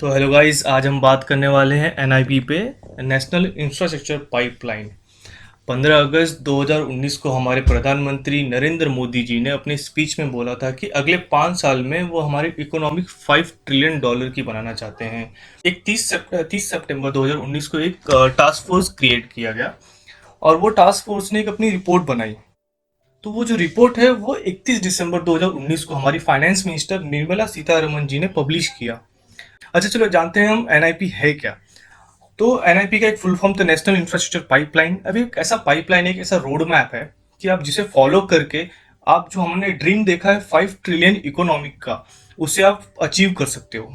तो hello guys, आज हम बात करने वाले हैं एनआईपी पे, नेशनल इंफ्रास्ट्रक्चर पाइपलाइन। 15 अगस्त 2019 को हमारे प्रधानमंत्री नरेंद्र मोदी जी ने अपने स्पीच में बोला था कि अगले 5 साल में वो हमारी इकोनॉमिक $5 ट्रिलियन की बनाना चाहते हैं। एक 30 सितंबर 2019 को एक टास्क फोर्स क्रिएट किया गया और वो टास्क फोर्स ने एक अपनी रिपोर्ट बनाई। तो वो जो रिपोर्ट है वो 31 दिसंबर 2019 को हमारी फाइनेंस मिनिस्टर निर्मला सीतारमन जी ने पब्लिश किया। अच्छा, चलो जानते हैं हम एनआईपी है क्या। तो एनआईपी का एक फुल फॉर्म तो नेशनल इंफ्रास्ट्रक्चर पाइपलाइन। अभी एक ऐसा पाइपलाइन, एक ऐसा रोड मैप है कि आप जिसे फॉलो करके आप जो हमने ड्रीम देखा है 5 ट्रिलियन इकोनॉमिक का, उसे आप अचीव कर सकते हो।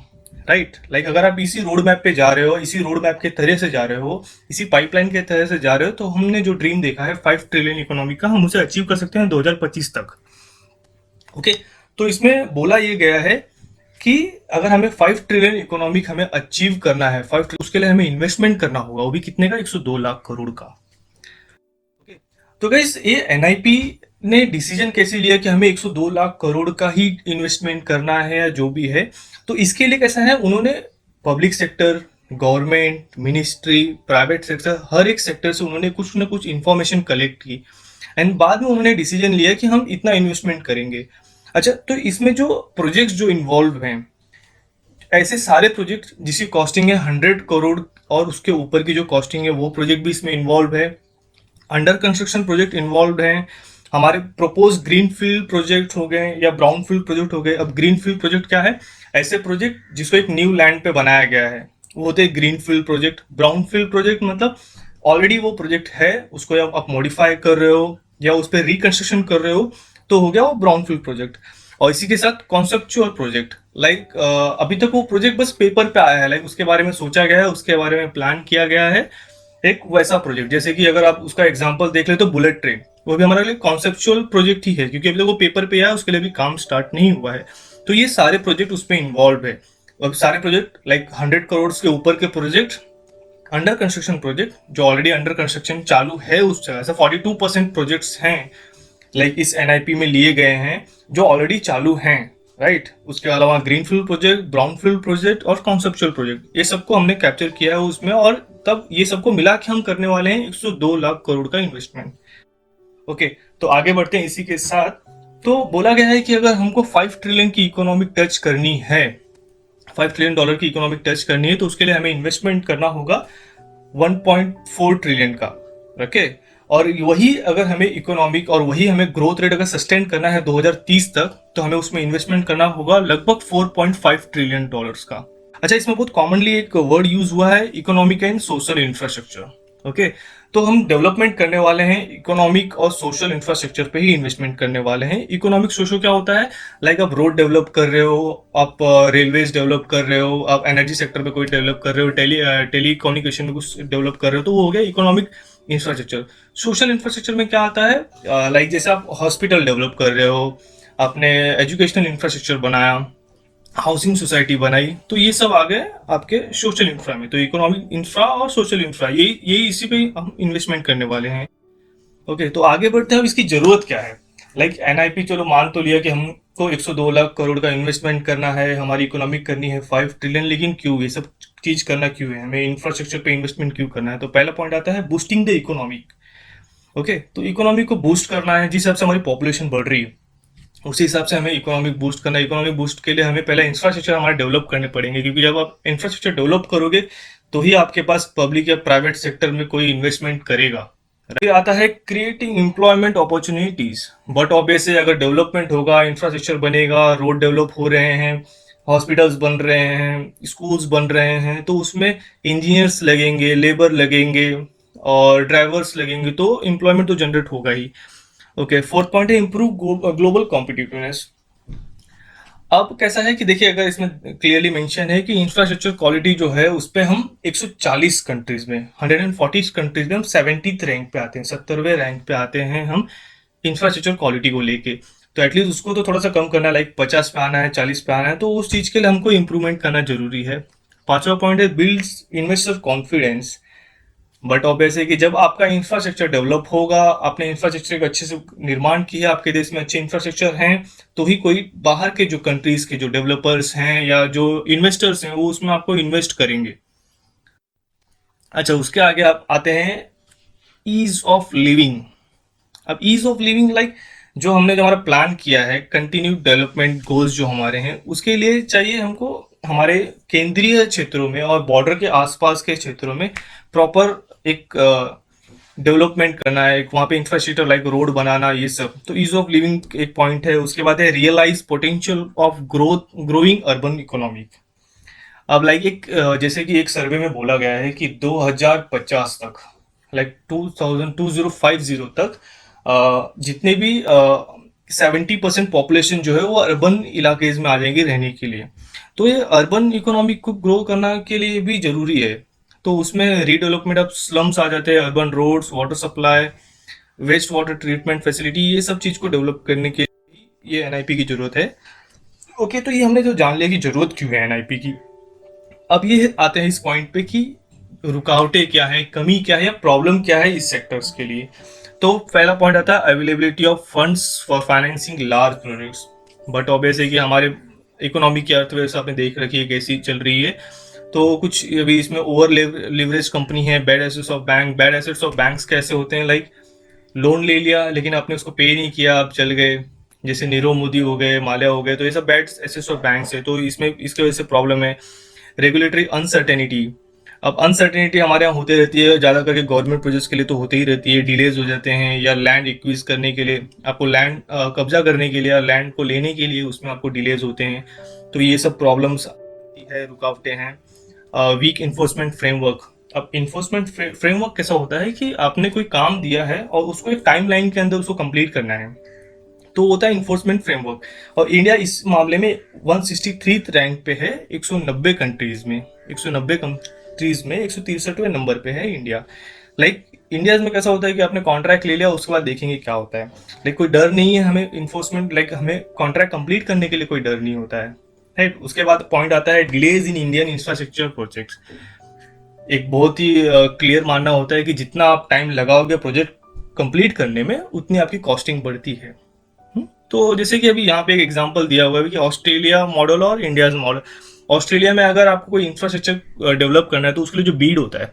राइट, लाइक अगर आप इसी रोड मैप पे जा रहे हो, इसी रोड मैप के तरह से जा रहे हो, इसी पाइपलाइन के तरह से जा रहे हो, तो हमने जो ड्रीम देखा है 5 ट्रिलियन इकोनॉमिक का, हम उसे अचीव कर सकते हैं 2025 तक। ओके, तो इसमें बोला ये गया है कि अगर हमें 5 ट्रिलियन इकोनॉमिक हमें अचीव करना है, उसके लिए हमें इन्वेस्टमेंट करना होगा, वो भी कितने का, 102 लाख करोड़ का। Okay, तो गाइस ये एनआईपी ने डिसीजन कैसे लिया कि हमें 102 लाख करोड़ का ही इन्वेस्टमेंट करना है या जो भी है। तो इसके लिए कैसा है, उन्होंने public sector, government, ministry, private sector, हर एक सेक्टर से उन्होंने कुछ ना कुछ इंफॉर्मेशन कलेक्ट की एंड बाद में उन्होंने डिसीजन लिया कि हम इतना इन्वेस्टमेंट करेंगे। अच्छा, तो इसमें जो प्रोजेक्ट्स जो इन्वॉल्व हैं, ऐसे सारे प्रोजेक्ट जिसकी कॉस्टिंग है 100 करोड़ और उसके ऊपर की जो कॉस्टिंग है, वो प्रोजेक्ट भी इसमें इन्वॉल्व है। अंडर कंस्ट्रक्शन प्रोजेक्ट इन्वॉल्व हैं। हमारे प्रपोज ग्रीन फील्ड प्रोजेक्ट हो गए या ब्राउन फील्ड प्रोजेक्ट हो गए। अब ग्रीन फील्ड प्रोजेक्ट क्या है, ऐसे प्रोजेक्ट जिसको एक न्यू लैंड पे बनाया गया है, वो होते हैं green field project. Brown field project मतलब ऑलरेडी वो प्रोजेक्ट है, उसको आप मॉडिफाई कर रहे हो या उस पर रिकंस्ट्रक्शन कर रहे हो, तो हो गया वो ब्राउन फील्ड प्रोजेक्ट। और इसी के साथ कॉन्सेप्चुअल प्रोजेक्ट, लाइक अभी तक वो प्रोजेक्ट बस पेपर पे आया है, लाइक उसके बारे में सोचा गया है, उसके बारे में प्लान किया गया है, एक वैसा प्रोजेक्ट। जैसे कि अगर आप उसका एग्जांपल देख ले तो बुलेट ट्रेन, वो भी हमारे लिए कॉन्सेप्चुअल प्रोजेक्ट ही है, क्योंकि अभी तक वो पेपर पे आया है, उसके लिए भी काम स्टार्ट नहीं हुआ है। तो ये सारे प्रोजेक्ट उसमें इन्वॉल्व है। अब सारे प्रोजेक्ट लाइक 100 करोड़ के ऊपर के प्रोजेक्ट, अंडर कंस्ट्रक्शन प्रोजेक्ट जो ऑलरेडी अंडर कंस्ट्रक्शन चालू है उस जगह से 42% प्रोजेक्ट्स हैं, लाइक इस एनआईपी में लिए गए हैं जो ऑलरेडी चालू हैं। राइट, उसके अलावा green field project, brown field project और कॉन्सेप्चुअल प्रोजेक्ट, ये सबको हमने कैप्चर किया है उसमें, और तब ये सबको मिला के हम करने वाले हैं 102 लाख करोड़ का इन्वेस्टमेंट। ओके, तो आगे बढ़ते हैं इसी के साथ। तो बोला गया है कि अगर हमको 5 ट्रिलियन की इकोनॉमिक टच करनी है, $5 ट्रिलियन की इकोनॉमिक टच करनी है, तो उसके लिए हमें इन्वेस्टमेंट करना होगा 1.4 ट्रिलियन का। ओके, और वही अगर हमें इकोनॉमिक और वही हमें ग्रोथ रेट अगर सस्टेन करना है 2030 तक, तो हमें उसमें इन्वेस्टमेंट करना होगा लगभग $4.5 ट्रिलियन का। अच्छा, इसमें बहुत कॉमनली एक वर्ड यूज हुआ है, economic and social infrastructure. Okay, तो हम डेवलपमेंट करने वाले हैं इकोनॉमिक और सोशल इंफ्रास्ट्रक्चर पे ही इन्वेस्टमेंट करने वाले हैं। इकोनॉमिक सोशल क्या होता है, लाइक आप रोड डेवलप कर रहे हो, आप रेलवेज डेवलप कर रहे हो, आप एनर्जी सेक्टर पे कोई डेवलप कर रहे हो, टेली कम्युनिकेशन में कुछ डेवलप कर रहे हो, तो वो हो गया इकोनॉमिक इंफ्रास्ट्रक्चर। सोशल इंफ्रास्ट्रक्चर में क्या आता है, लाइक जैसे आप हॉस्पिटल डेवलप कर रहे हो, आपने एजुकेशनल इंफ्रास्ट्रक्चर बनाया, हाउसिंग सोसाइटी बनाई, तो ये सब आ गए आपके सोशल इंफ्रा में। तो इकोनॉमिक इंफ्रा और सोशल इंफ्रा, यही इसी पे हम इन्वेस्टमेंट करने वाले हैं। ओके, तो आगे बढ़ते हैं। अब इसकी जरूरत क्या है, लाइक एनआईपी चलो मान तो लिया कि हमको 102 लाख करोड़ का इन्वेस्टमेंट करना है, हमारी इकोनॉमिक करनी है 5 ट्रिलियन, लेकिन क्यों ये सब चीज करना, क्यों है हमें इंफ्रास्ट्रक्चर पे इन्वेस्टमेंट क्यों करना है। तो पहला पॉइंट आता है बूस्टिंग द इकोनॉमिक। ओके, तो इकोनॉमी को बूस्ट करना है, जिस हिसाब से हमारी पॉपुलेशन बढ़ रही है उसी हिसाब से हमें इकोनॉमिक बूस्ट करना है। इकोनॉमिक बूस्ट के लिए हमें पहले इंफ्रास्ट्रक्चर हमारे डेवलप करने पड़ेंगे, क्योंकि जब आप इंफ्रास्ट्रक्चर डेवलप करोगे तो ही आपके पास पब्लिक या प्राइवेट सेक्टर में कोई इन्वेस्टमेंट करेगा। फिर आता है creating employment opportunities. But obviously अगर डेवलपमेंट होगा, इंफ्रास्ट्रक्चर बनेगा, रोड डेवलप हो रहे हैं, हॉस्पिटल्स बन रहे हैं, स्कूल्स बन रहे हैं, तो उसमें इंजीनियर्स लगेंगे, लेबर लगेंगे और ड्राइवर्स लगेंगे, तो एम्प्लॉयमेंट तो जनरेट होगा ही। ओके, फोर्थ पॉइंट है इम्प्रूव ग्लोबल कॉम्पिटिटिवनेस। अब कैसा है कि देखिए, अगर इसमें क्लियरली मेंशन है कि इंफ्रास्ट्रक्चर क्वालिटी जो है उस पे हम 140 कंट्रीज में, 140 कंट्रीज में हम 70th रैंक पे आते हैं, 70वें रैंक पे आते हैं हम इंफ्रास्ट्रक्चर क्वालिटी को लेके। तो एटलीस्ट उसको तो थोड़ा सा कम करना है, लाइक 50 पे आना है, 40 पे आना है, तो उस चीज के लिए हमको इंप्रूवमेंट करना जरूरी है। पांचवा पॉइंट है builds investor confidence. But obvious है कि जब आपका इंफ्रास्ट्रक्चर डेवलप होगा, आपने इंफ्रास्ट्रक्चर का अच्छे से निर्माण किया, आपके देश में अच्छे इंफ्रास्ट्रक्चर हैं, तो ही कोई बाहर के जो कंट्रीज के जो डेवलपर्स हैं या जो इन्वेस्टर्स हैं वो उसमें आपको इन्वेस्ट करेंगे। अच्छा, उसके आगे आप आते हैं ईज ऑफ लिविंग। अब ईज ऑफ लिविंग लाइक जो हमने जो हमारा प्लान किया है, कंटिन्यू डेवलपमेंट गोल्स जो हमारे हैं, उसके लिए चाहिए हमको हमारे केंद्रीय क्षेत्रों में और बॉर्डर के आसपास के क्षेत्रों में प्रॉपर एक डेवलपमेंट करना है, एक वहाँ पे इंफ्रास्ट्रक्चर लाइक रोड बनाना, ये सब तो ईज ऑफ लिविंग एक पॉइंट है। उसके बाद है realize potential of growing urban economy. अब लाइक एक जैसे कि एक सर्वे में बोला गया है कि 2050 तक, लाइक 2050 तक जितने भी 70% पॉपुलेशन जो है वो अर्बन इलाकेज में आ जाएंगे रहने के लिए। तो ये अर्बन इकोनॉमी को ग्रो करना के लिए भी जरूरी है। तो उसमें रीडेवलपमेंट ऑफ स्लम्स आ जाते हैं, urban roads, water supply, waste water treatment facility, ये सब चीज को डेवलप करने के लिए ये एनआईपी की जरूरत है। ओके, तो ये हमने जो जान लिया कि जरूरत क्यों है एनआईपी की। अब ये आते हैं इस पॉइंट पे कि रुकावटें क्या है, कमी क्या है या प्रॉब्लम क्या है इस सेक्टर्स के लिए। तो पहला पॉइंट आता है availability of funds for financing large projects. But obvious है कि हमारे इकोनॉमी की अर्थव्यवस्था आपने देख रखी है कैसी चल रही है। तो कुछ अभी इसमें ओवर लिवरेज कंपनी है, बैड एसेट्स ऑफ बैंक्स कैसे होते हैं, लाइक लोन ले लिया लेकिन आपने उसको पे नहीं किया, आप चल गए, जैसे नीरव मोदी हो गए, माल्या हो गए, तो ये सब बैड एसेट्स ऑफ बैंक्स है। तो इसमें इसकी वजह से प्रॉब्लम है। Regulatory uncertainty. अब अनसर्टेनिटी हमारे यहाँ होती रहती है, ज़्यादा करके गवर्नमेंट प्रोजेक्ट्स के लिए तो होती ही रहती है, डिलेज हो जाते हैं, या लैंड एक्विज करने के लिए आपको लैंड कब्जा करने के लिए या लैंड को लेने के लिए उसमें आपको डिलेज होते हैं। तो ये सब प्रॉब्लम्स है, रुकावटें हैं। Weak enforcement framework. अब इन्फोर्समेंट फ्रेमवर्क कैसा होता है कि आपने कोई काम दिया है और उसको एक टाइमलाइन के अंदर उसको कंप्लीट करना है, तो होता है इन्फोर्समेंट फ्रेमवर्क। और इंडिया इस मामले में 163 रैंक पे है 190 कंट्रीज में। 190 कंट्रीज में 163वें नंबर पे है इंडिया। लाइक इंडिया में कैसा होता है कि आपने कॉन्ट्रैक्ट ले लिया, उसके बाद देखेंगे क्या होता है। लाइक कोई डर नहीं है हमें इन्फोर्समेंट, लाइक हमें कॉन्ट्रैक्ट कंप्लीट करने के लिए कोई डर नहीं होता है, राइट। उसके बाद पॉइंट आता है delays in Indian infrastructure projects. एक बहुत ही क्लियर मानना होता है कि जितना आप टाइम लगाओगे प्रोजेक्ट कंप्लीट करने में, उतनी आपकी कॉस्टिंग बढ़ती है। तो जैसे कि अभी यहाँ पे एक एग्जांपल दिया हुआ है कि ऑस्ट्रेलिया मॉडल और इंडिया मॉडल। ऑस्ट्रेलिया में अगर आपको कोई इंफ्रास्ट्रक्चर डेवलप करना है तो उसके लिए जो बीड होता है,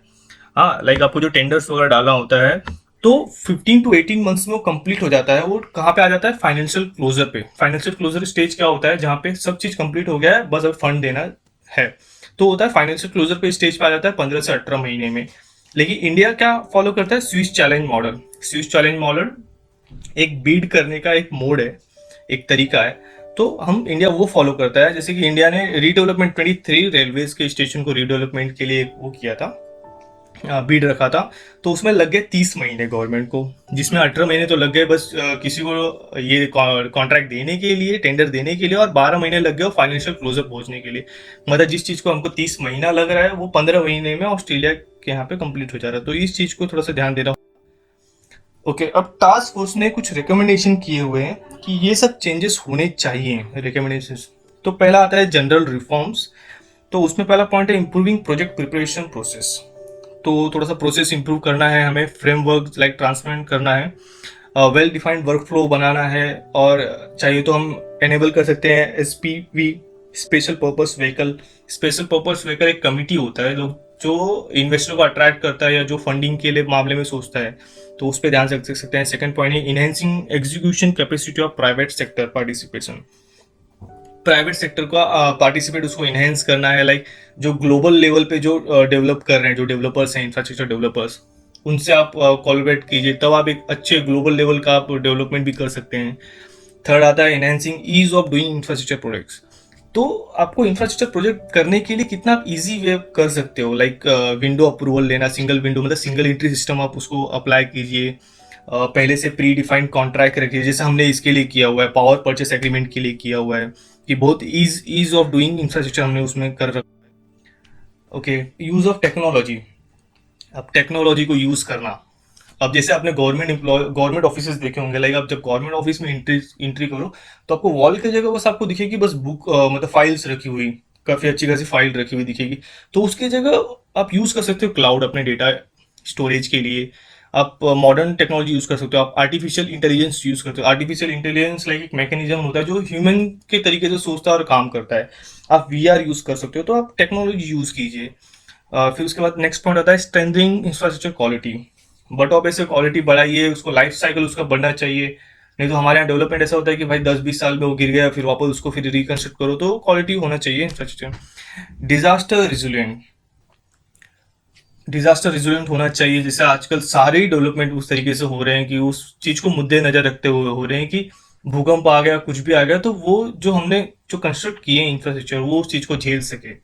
हाँ, लाइक आपको जो टेंडर्स वगैरह डालना होता है, तो 15 टू 18 मंथ्स में वो कंप्लीट हो जाता है। वो कहाँ पे आ जाता है? फाइनेंशियल क्लोजर पे। फाइनेंशियल क्लोजर स्टेज क्या होता है? जहाँ पे सब चीज कंप्लीट हो गया है, बस अब फंड देना है, तो होता है फाइनेंशियल क्लोजर पे स्टेज पे आ जाता है 15 से 18 महीने में। लेकिन इंडिया क्या फॉलो करता है? Swiss challenge model. Swiss challenge model एक बीड करने का एक मोड है, एक तरीका है। तो हम इंडिया वो फॉलो करता है। जैसे कि इंडिया ने रीडेवलपमेंट 23 रेलवेज के स्टेशन को रीडेवलपमेंट के लिए वो किया था, बीड रखा था। तो उसमें लग गए 30 महीने गवर्नमेंट को, जिसमें 18 महीने तो लग गए बस किसी को ये कॉन्ट्रैक्ट देने के लिए, टेंडर देने के लिए, और 12 महीने लग गए फाइनेंशियल क्लोजर पहुंचने के लिए। मतलब जिस चीज को हमको 30 महीना लग रहा है वो 15 महीने में ऑस्ट्रेलिया के यहाँ पे कंप्लीट हो जा रहा है। तो इस चीज को थोड़ा सा ध्यान देना। ओके, अब टास्क फोर्स ने कुछ रिकमेंडेशन किए हुए हैं कि ये सब चेंजेस होने चाहिए, रिकमेंडेशन। तो पहला आता है जनरल रिफॉर्म्स। तो उसमें पहला पॉइंट है इंप्रूविंग प्रोजेक्ट प्रिपरेशन प्रोसेस। तो थोड़ा सा प्रोसेस इंप्रूव करना है हमें, फ्रेमवर्क लाइक ट्रांसपेरेंट करना है, वेल डिफाइंड वर्क फ्लो बनाना है, और चाहिए तो हम एनेबल कर सकते हैं SPV, special purpose vehicle. Special purpose vehicle एक कमिटी होता है जो जो इन्वेस्टर को अट्रैक्ट करता है या जो फंडिंग के लिए मामले में सोचता है, तो उस पर ध्यान रख सकते हैं। सेकंड पॉइंट है enhancing execution capacity of private sector participation. Private sector का पार्टिसिपेट उसको इनहेंस करना है, लाइक जो ग्लोबल लेवल पे जो डेवलप कर रहे हैं, जो डेवलपर्स हैं, इंफ्रास्ट्रक्चर डेवलपर्स, उनसे आप कोलैबोरेट कीजिए, तब आप एक अच्छे ग्लोबल लेवल का आप डेवलपमेंट भी कर सकते हैं। थर्ड आता है enhancing ease of doing infrastructure projects. तो आपको इंफ्रास्ट्रक्चर प्रोजेक्ट करने के लिए कितना आप इजी वे कर सकते हो, लाइक विंडो अप्रूवल लेना, सिंगल विंडो मतलब सिंगल एंट्री सिस्टम आप उसको अप्लाई कीजिए। पहले से प्री डिफाइंड कॉन्ट्रैक्ट रखिए, जैसे हमने इसके लिए किया हुआ है, पावर परचेस एग्रीमेंट के लिए किया हुआ है, कि बहुत ईज ऑफ डूइंग इंफ्रास्ट्रक्चर हमने उसमें कर रखा है। Okay, use of technology. अब टेक्नोलॉजी को यूज करना। अब जैसे आपने गवर्नमेंट ऑफिसेज देखे होंगे, लाइक आप जब गवर्नमेंट ऑफिस में एंट्री करो, तो आपको वॉल की जगह बस आपको दिखेगी बस बुक, मतलब फाइल्स रखी हुई, काफी अच्छी खासी फाइल रखी हुई दिखेगी। तो उसकी जगह आप यूज कर सकते हो क्लाउड, अपने डेटा स्टोरेज के लिए। आप मॉडर्न टेक्नोलॉजी यूज़ कर सकते हो, आप आर्टिफिशियल इंटेलिजेंस यूज़ करते हो। आर्टिफिशियल इंटेलिजेंस लाइक एक मैकेनिज्म होता है जो ह्यूमन के तरीके से सोचता है और काम करता है। आप वीआर यूज़ कर सकते हो, तो आप टेक्नोलॉजी यूज़ कीजिए। फिर उसके बाद नेक्स्ट पॉइंट आता है strengthening infrastructure quality. But of ऐसे क्वालिटी बढ़ाइए, उसको लाइफ साइकिल उसका बढ़ना चाहिए। नहीं तो हमारे यहाँ डेवलपमेंट ऐसा होता है कि भाई 10-20 साल में वो गिर गया, फिर वापस उसको फिर रिकंस्ट्रक्ट करो, तो क्वालिटी होना चाहिए infrastructure. Disaster resilient, disaster resilient होना चाहिए। जैसे आजकल सारे ही डेवलपमेंट उस तरीके से हो रहे हैं कि उस चीज को मुद्दे नजर रखते हुए हो रहे हैं कि भूकंप आ गया, कुछ भी आ गया, तो वो जो हमने जो कंस्ट्रक्ट किए इंफ्रास्ट्रक्चर वो उस चीज को झेल सके,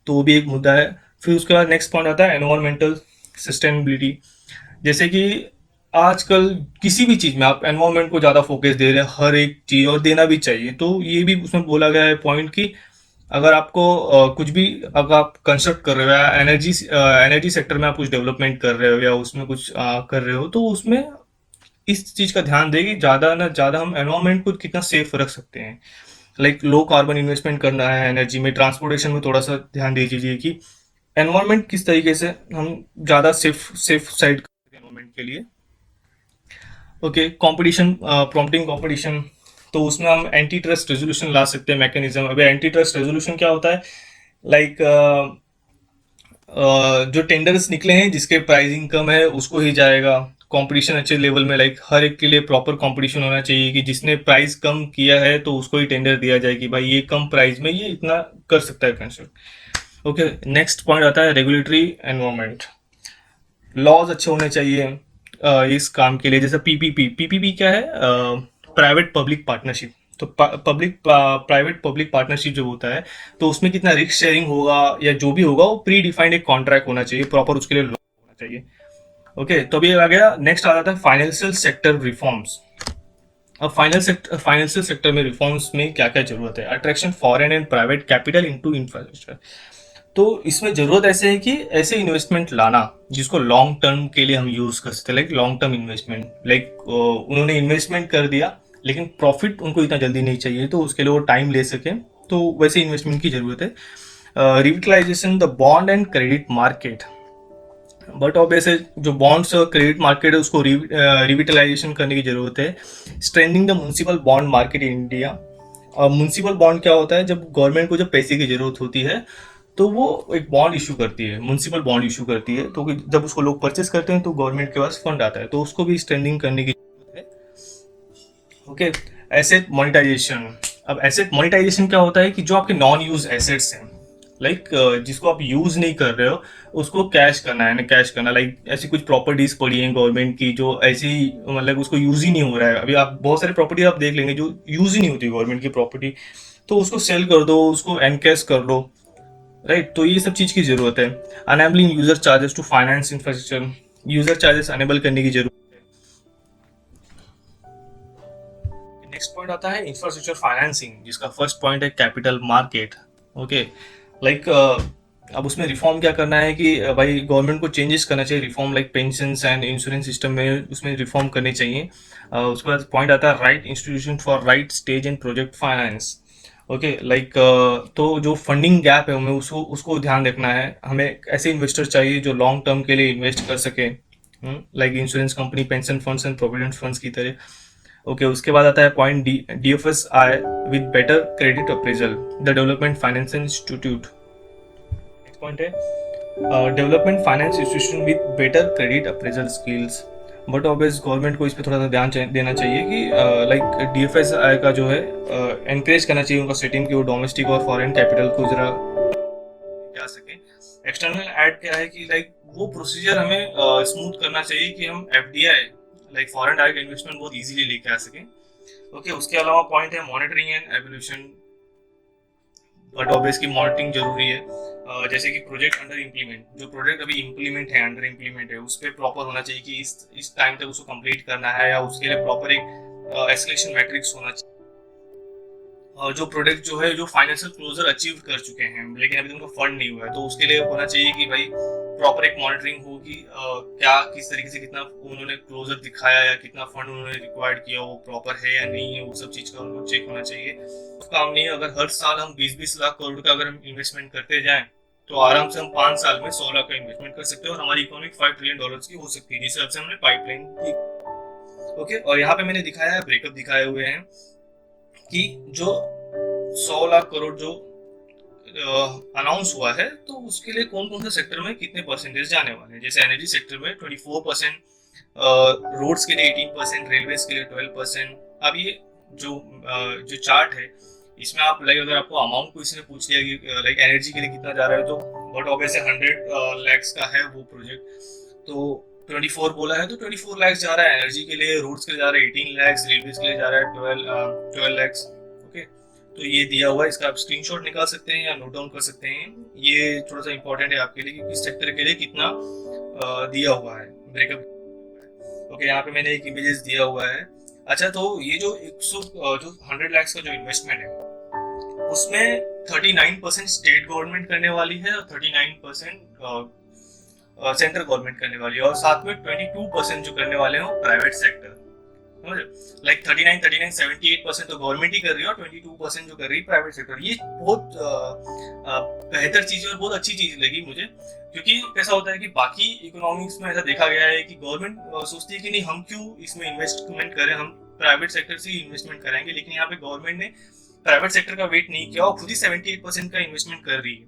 तो वो भी एक मुद्दा है। फिर उसके बाद नेक्स्ट पॉइंट आता है एनवायरमेंटल सस्टेनेबिलिटी। जैसे कि आजकल किसी भी चीज में आप एनवायरमेंट को ज्यादा फोकस दे रहे हैं, हर एक चीज, और देना भी चाहिए। तो ये भी उसमें बोला गया है पॉइंट कि अगर आपको कुछ भी, अगर आप कंस्ट्रक्ट कर रहे हो या एनर्जी सेक्टर में आप कुछ डेवलपमेंट कर रहे हो या उसमें कुछ कर रहे हो, तो उसमें इस चीज का ध्यान दें कि ज्यादा ना ज्यादा हम एनवायरमेंट को कितना सेफ रख सकते हैं। लाइक लो कार्बन इन्वेस्टमेंट करना है एनर्जी में, ट्रांसपोर्टेशन में थोड़ा सा ध्यान दे दीजिए कि एनवायरमेंट किस तरीके से हम ज्यादा सेफ सेफ साइड एनवायरमेंट के लिए। ओके, कंपटीशन, प्रॉम्प्टिंग कंपटीशन, तो उसमें हम एंटी ट्रस्ट रेजोल्यूशन ला सकते हैं मैकेनिज्म। अभी एंटी ट्रस्ट रेजोल्यूशन क्या होता है, लाइक जो टेंडर्स निकले हैं जिसके प्राइसिंग कम है उसको ही जाएगा। कंपटीशन अच्छे लेवल में, लाइक हर एक के लिए प्रॉपर कंपटीशन होना चाहिए कि जिसने प्राइस कम किया है तो उसको ही टेंडर दिया जाए कि भाई ये कम प्राइस में ये इतना कर सकता है कंस्ट्रक्ट। ओके, नेक्स्ट पॉइंट आता है रेगुलेटरी एनवायरनमेंट। लॉज अच्छे होने चाहिए इस काम के लिए। जैसे पीपीपी, पीपीपी क्या है, प्राइवेट पब्लिक पार्टनरशिप। तो पब्लिक प्राइवेट पब्लिक पार्टनरशिप जो होता है, तो उसमें कितना रिस्क शेयरिंग होगा या जो भी होगा वो प्री डिफाइंड एक कॉन्ट्रैक्ट होना चाहिए, प्रॉपर उसके लिए लॉ होना चाहिए। ओके, तो अभी आ गया, नेक्स्ट आ जाता है फाइनेंशियल सेक्टर रिफॉर्म्स। अब फाइनेंशियल सेक्टर में रिफॉर्म्स में क्या क्या जरूरत है, attraction foreign and private capital into infrastructure. तो इसमें जरूरत ऐसे है कि ऐसे इन्वेस्टमेंट लाना जिसको लॉन्ग टर्म के लिए हम यूज कर सकते हैं, like long term investment. Like उन्होंने इन्वेस्टमेंट कर दिया लेकिन प्रॉफिट उनको इतना जल्दी नहीं चाहिए, तो उसके लिए वो टाइम ले सके, तो वैसे इन्वेस्टमेंट की जरूरत है। Revitalisation the bond and credit market. But अब ऐसे जो बॉन्ड्स और क्रेडिट मार्केट है उसको रिविटलाइजेशन करने की जरूरत है। Strengthening the municipal bond market in India. और म्युनिसिपल बॉन्ड क्या होता है, जब गवर्नमेंट को जब पैसे की जरूरत होती है तो वो एक बॉन्ड इशू करती है, म्युनिसिपल बॉन्ड इशू करती है, तो जब उसको लोग परचेस करते हैं तो गवर्नमेंट के पास फंड आता है, तो उसको भी स्ट्रेंथनिंग करने की जरूरत है। Okay, asset monetization. अब एसेट मोनेटाइजेशन क्या होता है कि जो आपके नॉन यूज एसेट्स हैं, लाइक जिसको आप यूज नहीं कर रहे हो उसको कैश करना है ना, कैश करना। लाइक ऐसी कुछ प्रॉपर्टीज पड़ी हैं गवर्नमेंट की जो ऐसी, मतलब उसको यूज ही नहीं हो रहा है। अभी आप बहुत सारी प्रॉपर्टी आप देख लेंगे जो यूज ही नहीं होती गवर्नमेंट की प्रॉपर्टी, तो उसको सेल कर दो, उसको एनकैश कर लो, राइट। तो ये सब चीज की जरूरत है। Enabling user charges to finance infrastructure, user charges enable करने की जरूरत है। नेक्स्ट पॉइंट आता है इंफ्रास्ट्रक्चर फाइनेंसिंग, जिसका फर्स्ट पॉइंट है कैपिटल मार्केट। ओके, लाइक अब उसमें रिफॉर्म क्या करना है कि भाई गवर्नमेंट को चेंजेस करना चाहिए, reform like pension and insurance system में उसमें रिफॉर्म करनी चाहिए। उसके बाद पॉइंट आता है right institution for right stage and project finance. Okay, like तो जो फंडिंग गैप है हमें उसको उसको ध्यान रखना है। हमें ऐसे इन्वेस्टर चाहिए जो लॉन्ग टर्म के लिए इन्वेस्ट कर सके, like insurance company, pension funds and provident funds की तरह। ओके, उसके बाद आता है point D, DFSI with better credit appraisal, the development finance institute. Next point है development finance institution with better credit appraisal skills. But obvious government को इस पर थोड़ा सा ध्यान देना चाहिए कि लाइक DFSI का जो है एनकरेज करना चाहिए उनका सेटिंग, कि वो डोमेस्टिक और फॉरेन कैपिटल को जरा जा सके। एक्सटर्नल ऐड क्या है कि लाइक वो प्रोसीजर हमें स्मूथ करना चाहिए कि हम FDI, like foreign direct investment, बहुत इजीली लेके आ सके। ओके, उसके अलावा पॉइंट है monitoring and evolution. But obviously monitoring जरूरी है। जैसे कि प्रोजेक्ट अंडर इम्प्लीमेंट, जो प्रोजेक्ट अभी इम्प्लीमेंट है, अंडर इम्प्लीमेंट है, उस पर प्रॉपर होना चाहिए कि इस टाइम तक उसको कंप्लीट करना है, या उसके लिए प्रॉपर एक एस्केलेशन मैट्रिक्स होना चाहिए। जो प्रोडक्ट जो है जो फाइनेंशियल क्लोजर अचीव कर चुके हैं लेकिन अभी उनका फंड नहीं हुआ है, तो उसके लिए होना चाहिए कि भाई प्रॉपर एक मॉनिटरिंग हो कि क्या किस तरीके से कितना उन्होंने क्लोजर दिखाया या कितना फंड उन्होंने रिक्वायर्ड किया, वो प्रॉपर है या नहीं है, वो सब चीज का चेक होना चाहिए। काम नहीं है अगर हर साल हम 20-20 लाख करोड़ का अगर हम इन्वेस्टमेंट करते जाएं तो आराम से हम 5 साल में 100 लाख का इन्वेस्टमेंट कर सकते हैं और हमारी इकोनॉमी $5 ट्रिलियन की हो सकती है, जिस हिसाब से हमने पाइपलाइन की। ओके, और यहाँ पे मैंने दिखाया है, ब्रेकअप दिखाए हुए हैं कि जो 100 लाख करोड़ जो अनाउंस हुआ है, तो उसके लिए कौन कौन से सेक्टर में कितने परसेंटेज जाने वाले हैं। जैसे एनर्जी सेक्टर में 24%, रोड्स के लिए 18%, रेलवेज के लिए 12%। अब ये जो चार्ट है, इसमें आप लाइक अगर आपको अमाउंट को इसने पूछ लिया कि लाइक एनर्जी के लिए कितना जा रहा है, तो बट ऑब्वियसली 100 लैक्स का है वो प्रोजेक्ट, तो 24 बोला है तो 24 लैक्स जा रहा है एनर्जी के लिए, रोड्स के लिए जा रहा है 18 लैक्स, रेलवेज के लिए जा रहा है 12 लैक्स। ओके, तो ये दिया हुआ है, इसका आप स्क्रीनशॉट निकाल सकते हैं या नोट डाउन कर सकते हैं। ये थोड़ा सा इंपॉर्टेंट है आपके लिए कि किस सेक्टर के लिए कितना दिया हुआ है, ब्रेकअप। ओके, यहाँ पे मैंने एक इमेजेस दिया हुआ है। अच्छा, तो ये जो 100 लैक्स का जो इन्वेस्टमेंट है, उसमें 39% स्टेट गवर्नमेंट करने वाली है और 39% सेंट्रल गवर्नमेंट करने वाली है, और साथ में 22% जो करने वाले हैं प्राइवेट सेक्टर। लाइक 78% तो गवर्नमेंट ही कर रही है और 22% जो कर रही है प्राइवेट सेक्टर। ये बहुत बेहतर चीज है और बहुत अच्छी चीज लगी मुझे, क्योंकि कैसा होता है कि बाकी इकोनॉमिक्स में ऐसा देखा गया है कि गवर्नमेंट सोचती है कि नहीं, हम क्यों इसमें इन्वेस्टमेंट करें, हम प्राइवेट सेक्टर से ही इन्वेस्टमेंट करेंगे। लेकिन यहाँ पे गवर्नमेंट ने प्राइवेट सेक्टर का वेट नहीं किया और खुद ही 78% का इन्वेस्टमेंट कर रही है,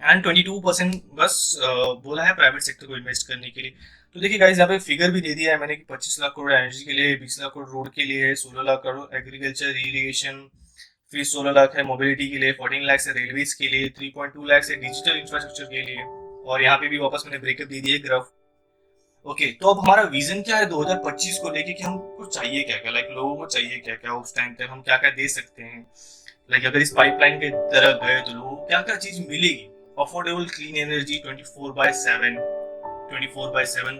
एंड 22% बस बोला है प्राइवेट सेक्टर को इन्वेस्ट करने के लिए। तो देखिए गाइस, यहाँ पे फिगर भी दे दिया है मैंने कि 25 लाख करोड़ एनर्जी के लिए, 20 लाख करोड़ रोड के लिए है, 16 लाख करोड़ एग्रीकल्चर इरिगेशन, फिर 16 लाख है मोबिलिटी के लिए, 14 लाख है रेलवेज के लिए, 3.2 लाख है डिजिटल इंफ्रास्ट्रक्चर के लिए, और यहाँ पे भी वापस मैंने ब्रेकअप दे दिया है ग्राफ। ओके, तो अब हमारा विजन क्या है 2025 को लेके, कि हमको चाहिए क्या क्या, लाइक लोगों को चाहिए क्या क्या, उस टाइम तक हम क्या क्या दे सकते हैं। लाइक अगर इस पाइपलाइन के तरह गए तो लोगों को क्या क्या चीज मिलेगी। Affordable clean energy 24/7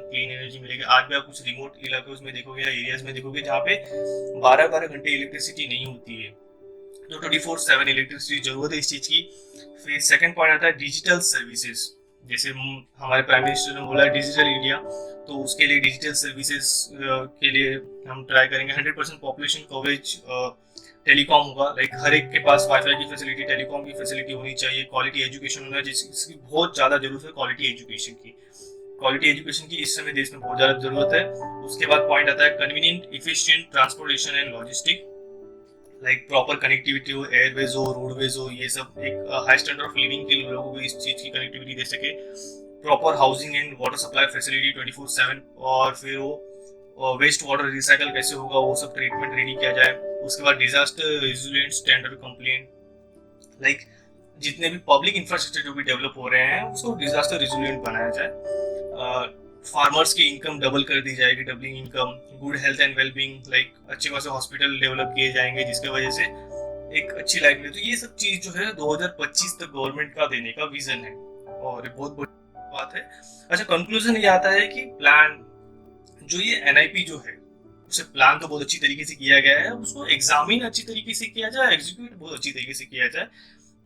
clean energy मिलेगी। आज भी आप कुछ रिमोट इलाके उसमें देखोगे या एरियाज में देखोगे जहाँ पे 12-12 घंटे इलेक्ट्रिसिटी नहीं होती है, तो 24/7 इलेक्ट्रिसिटी जरूरत है इस चीज की। फिर सेकंड पॉइंट आता है डिजिटल सर्विसेज, जैसे हमारे प्राइम मिनिस्टर ने बोला है डिजिटल इंडिया, तो उसके लिए डिजिटल सर्विसेज के लिए हम ट्राई करेंगे। 100% पॉपुलेशन कवरेज टेलीकॉम होगा, लाइक हर एक के पास वाईफाई की फैसिलिटी, टेलीकॉम की फैसिलिटी होनी चाहिए। क्वालिटी एजुकेशन होना, जिसकी बहुत ज्यादा जरूरत है क्वालिटी एजुकेशन की। क्वालिटी एजुकेशन की इस समय देश में बहुत ज्यादा जरूरत है। उसके बाद पॉइंट आता है convenient efficient transportation and logistic, like proper connectivity हो, एयरवेज हो, रोडवेज हो, ये सब एक हाई स्टैंडर्ड ऑफ लिविंग के लोगों को इस चीज की कनेक्टिविटी दे सके। Proper housing and water supply facility 24/7, और फिर वो वेस्ट वाटर रिसाइकल कैसे होगा, वो सब ट्रीटमेंट रेडी किया जाए। उसके बाद disaster resilient standard complaint, like जितने भी पब्लिक इंफ्रास्ट्रक्चर जो भी डेवलप हो रहे हैं उसको डिजास्टर रेजिलिएंट बनाया जाए। फार्मर्स की इनकम डबल कर दी जाएगी, doubling income. Good health and wellbeing, like अच्छे खासे हॉस्पिटल डेवलप किए जाएंगे जिसकी वजह से एक अच्छी लाइफ मिले। तो ये सब चीज जो है 2025 तक गवर्नमेंट का देने का विजन है, और बहुत बड़ी बात है। अच्छा, कंक्लूजन ये आता है कि प्लान जो ये एनआईपी जो है, उसे प्लान तो बहुत अच्छी तरीके से किया गया है, उसको एग्जामिन अच्छी तरीके से किया जाए, एग्जीक्यूट बहुत अच्छी तरीके से किया जाए,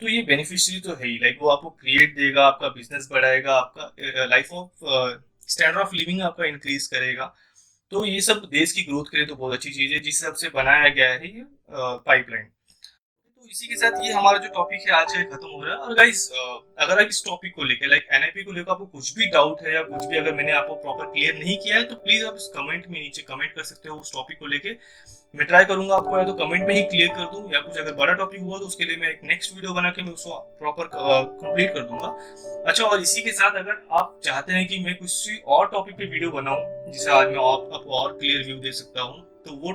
तो ये बेनिफिशियरी तो है ही। लाइक वो आपको क्रिएट देगा, आपका बिजनेस बढ़ाएगा, आपका life of standard of living आपका इंक्रीज करेगा। तो ये सब देश की ग्रोथ के लिए तो बहुत अच्छी चीज है, जिस हिसाब से बनाया गया है ये पाइपलाइन। तो इसी के साथ ये हमारा जो टॉपिक है आज का खत्म हो रहा है। और गाइस, अगर आप इस टॉपिक को लेकर, लाइक एनआईपी को लेकर आपको कुछ भी डाउट है या कुछ भी अगर मैंने आपको प्रॉपर क्लियर नहीं किया है, तो प्लीज आप इस कमेंट में नीचे कमेंट कर सकते हो उस टॉपिक को लेके। मैं ट्राई करूंगा आपको या तो कमेंट में ही क्लियर कर दूं, या कुछ अगर बड़ा टॉपिक हुआ तो उसके लिए मैं एक नेक्स्ट वीडियो बना के मैं उसको प्रॉपर कंप्लीट कर दूंगा। अच्छा, और इसी के साथ अगर आप चाहते हैं कि मैं किसी और टॉपिक पे वीडियो बनाऊं जिसे आज मैं आपको और क्लियर व्यू दे सकता हूं, तो वो